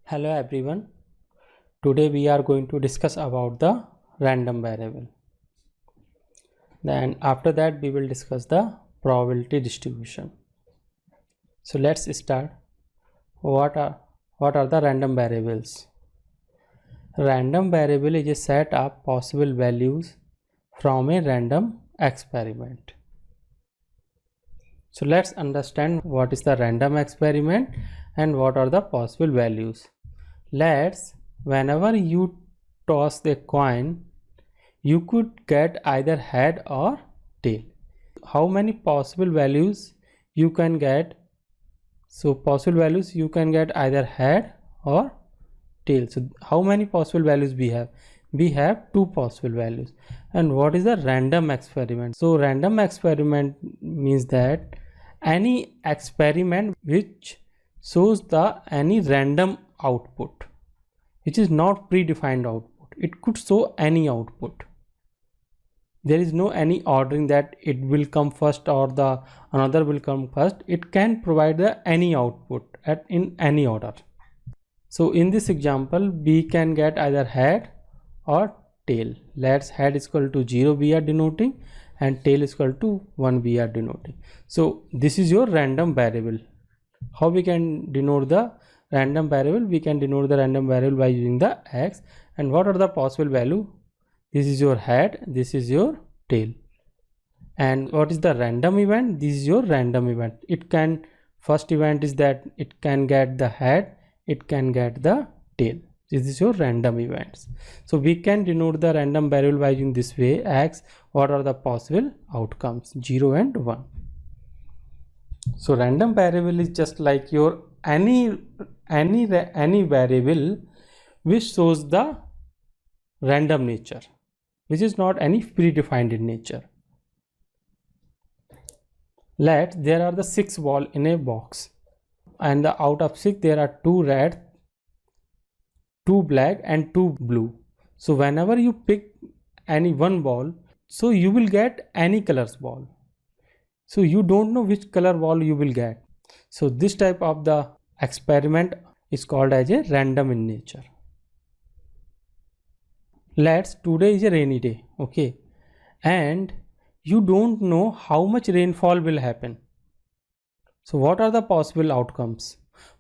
Hello everyone. Today we are going to discuss about the random variable. Then after that we will discuss the probability distribution. So let's start. What are the random variables? Random variable is a set of possible values from a random experiment. So let's understand what is the random experiment and what are the possible values. Whenever you toss the coin, you could get either head or tail. How many possible values you can get? So possible values you can get either head or tail. So how many possible values we have? We have two possible values. And what is the random experiment? So random experiment means that any experiment which shows any random output, which is not predefined output. It could show any output. There is no any ordering that it will come first or the another will come first. It can provide any output in any order. So in this example, we can get either head or tail. Let's head is equal to 0 we are denoting and tail is equal to 1 we are denoting. So this is your random variable. How we can denote the random variable? We can denote the random variable by using the x. And what are the possible value? This is your head, this is your tail. And what is the random event? This is your random event. It can, first event is that it can get the head, it can get the tail. This is your random events. So we can denote the random variable by using this way. X, what are the possible outcomes? 0 and 1. So random variable is just like your any variable which shows the random nature, which is not any predefined in nature. There are the 6 balls in a box, and out of 6 there are 2 red, 2 black and 2 blue. So whenever you pick any one ball, so you will get any colors ball. So you don't know which color ball you will get. So this type of the experiment is called as a random in nature. Today is a rainy day, okay, and you don't know how much rainfall will happen. So what are the possible outcomes?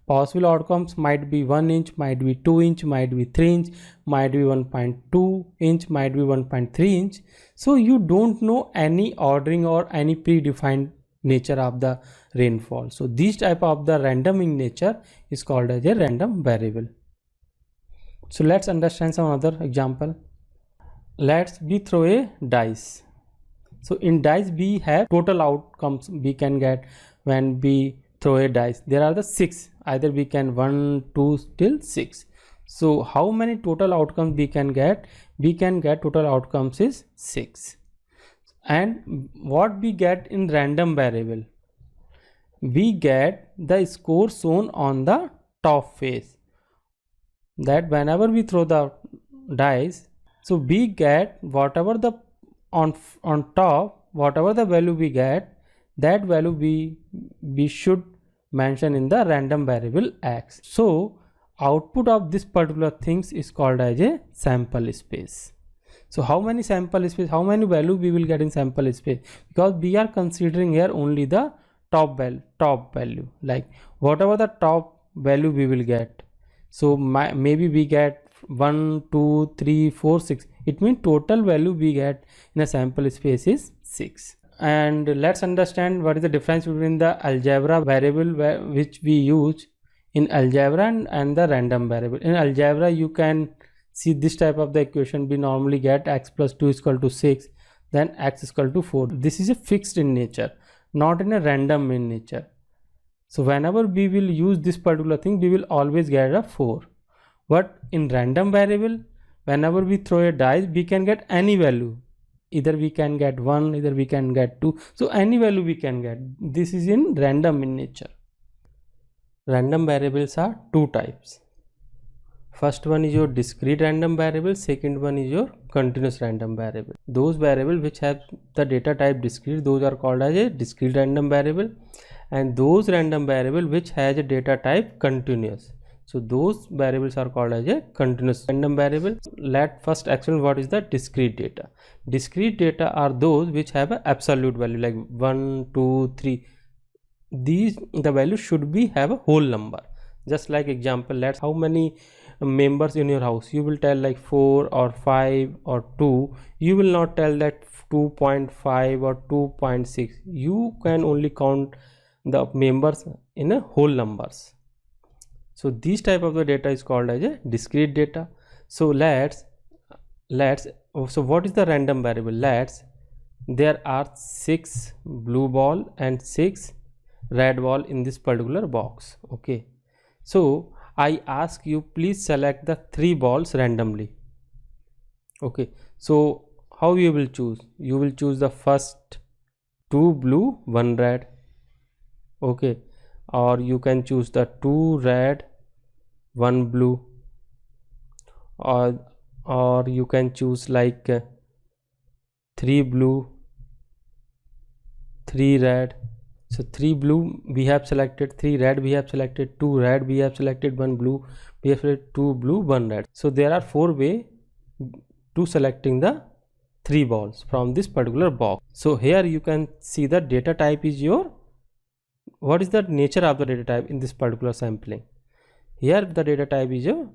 Possible outcomes might be 1 inch, might be 2 inch, might be 3 inch, might be 1.2 inch, might be 1.3 inch. So you don't know any ordering or any predefined nature of the rainfall. So this type of the random in nature is called as a random variable. So let's understand some other example. We throw a dice. So in dice we have total outcomes we can get when we throw a dice. There are the 6, either we can 1, 2 till 6. So how many total outcomes we can get? We can get total outcomes is 6. And what we get in random variable? We get the score shown on the top face. That whenever we throw the dice, so we get whatever the on top, whatever the value we get, that value we should mention in the random variable x. So output of this particular things is called as a sample space. So how many sample space, how many value we will get in sample space? Because we are considering here only the top value, like whatever the top value we will get. So maybe we get 1, 2, 3, 4, 6. It means total value we get in a sample space is 6. And let's understand what is the difference between the algebra variable which we use in algebra and the random variable. In algebra you can see this type of the equation. We normally get x plus 2 is equal to 6, then x is equal to 4. This is a fixed in nature, not in a random in nature. So whenever we will use this particular thing, we will always get a 4. But in random variable, whenever we throw a dice, we can get any value. Either we can get 1, either we can get 2. So any value we can get. This is in random in nature. Random variables are 2 types. First one is your discrete random variable, second one is your continuous random variable. Those variables which have the data type discrete, those are called as a discrete random variable, and those random variable which has a data type continuous, So those variables are called as a continuous random variable. Let first explain what is the discrete data. Discrete data are those which have an absolute value like 1, 2, 3. These the value should be have a whole number. Just like example, let's how many members in your house. You will tell like 4 or 5 or 2. You will not tell that 2.5 or 2.6. You can only count the members in a whole numbers. So this type of the data is called as a discrete data. So let's so what is the random variable? There are 6 blue ball and 6 red ball in this particular box. Okay, so I ask you, please select the 3 balls randomly. Okay, so how you will choose? You will choose the first 2 blue 1 red. Okay, or you can choose the 2 red 1 blue, or you can choose like 3 blue 3 red. So 3 blue we have selected, 3 red we have selected, 2 red we have selected, 1 blue we have selected, 2 blue 1 red. So there are 4 ways to selecting the 3 balls from this particular box. So here you can see the data type is your, what is the nature of the data type in this particular sampling. Here the data type is a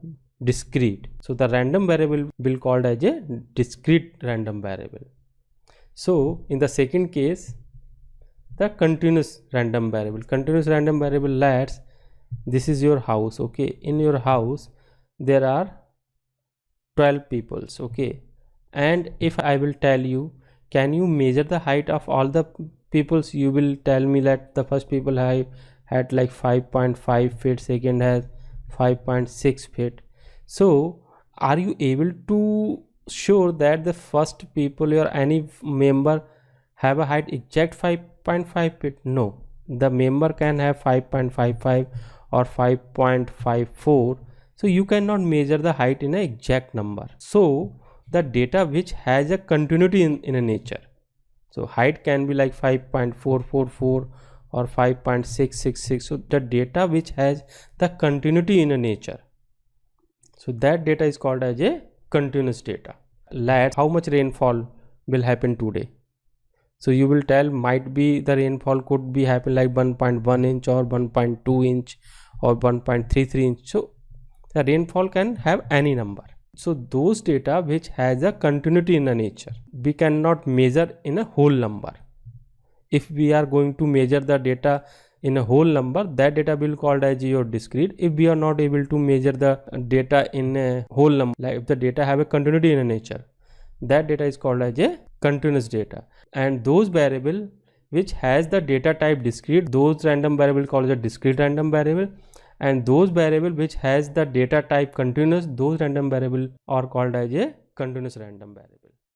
discrete. So the random variable will called as a discrete random variable. So in the second case, the continuous random variable. Continuous random variable, let's this is your house. Okay, in your house there are 12 peoples. Okay, and if I will tell you, can you measure the height of all the peoples? You will tell me that the first people had like 5.5 feet, second has 5.6 feet. So are you able to show that the first people or any member have a height exact 5.5 feet? No, the member can have 5.55 or 5.54. So you cannot measure the height in an exact number. So the data which has a continuity in a nature, so height can be like 5.444 or 5.666. so the data which has the continuity in a nature, so that data is called as a continuous data. Let how much rainfall will happen today. So you will tell might be the rainfall could be happen like 1.1 inch or 1.2 inch or 1.33 inch. So the rainfall can have any number. So those data which has a continuity in a nature, we cannot measure in a whole number. If we are going to measure the data in a whole number, that data will called as your discrete. If we are not able to measure the data in a whole number, like if the data have a continuity in a nature, that data is called as a continuous data. And those variable which has the data type discrete, those random variable called as a discrete random variable. And those variable which has the data type continuous, those random variable are called as a continuous random variable.